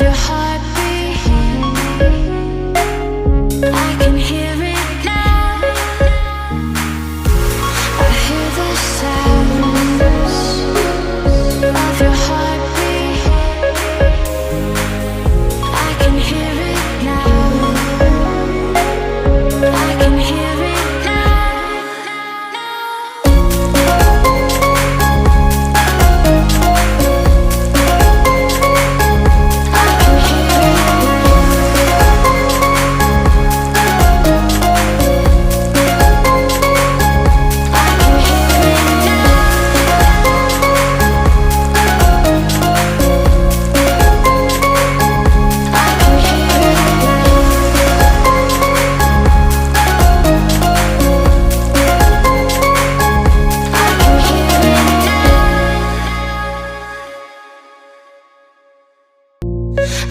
your heartbeat. I can hear it now. I hear the sounds of your heartbeat. I can hear it now. I can hear it now.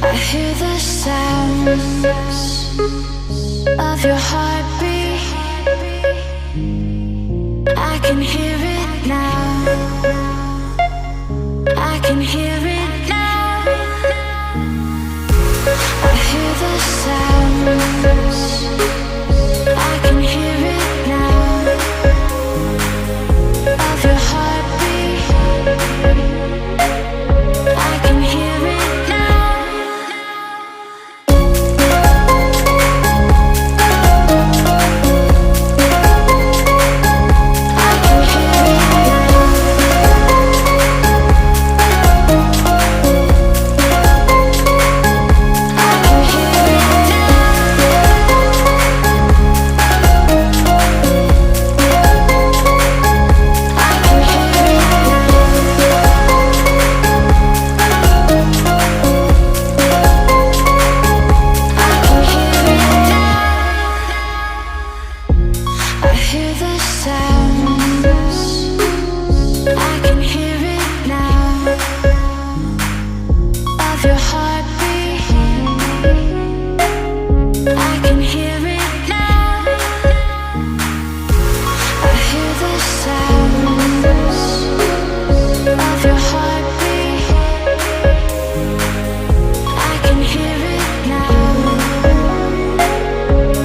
I hear the sounds of your heartbeat. I can hear it now. I can hear it now. I hear the sounds. I can hear it now. Of your heartbeat. I can hear it now. I hear the sounds. I can hear it now. Of your heartbeat. I can hear it now. I hear the sounds of your heartbeat. I can hear it now.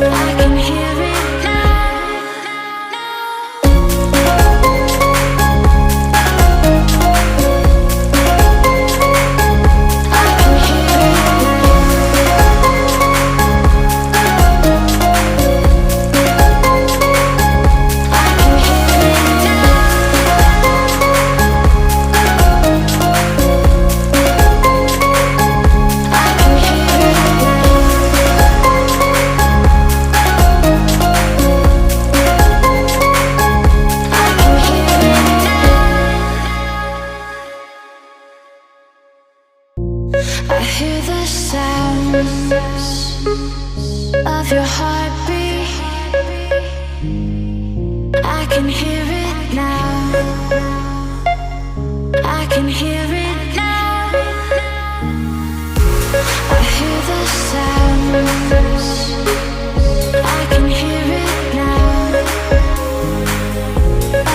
I can hear it now. I hear the sounds of your heartbeat. I can hear it now. I can hear it now. I hear the sounds. I can hear it now.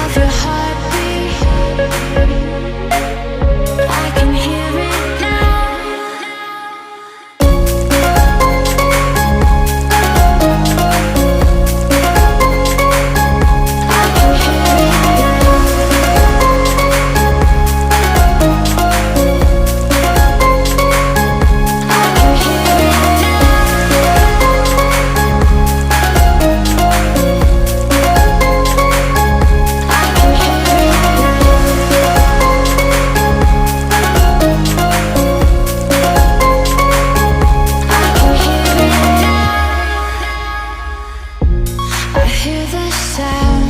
Of your heartbeat. I can hear it now. I hear the sound.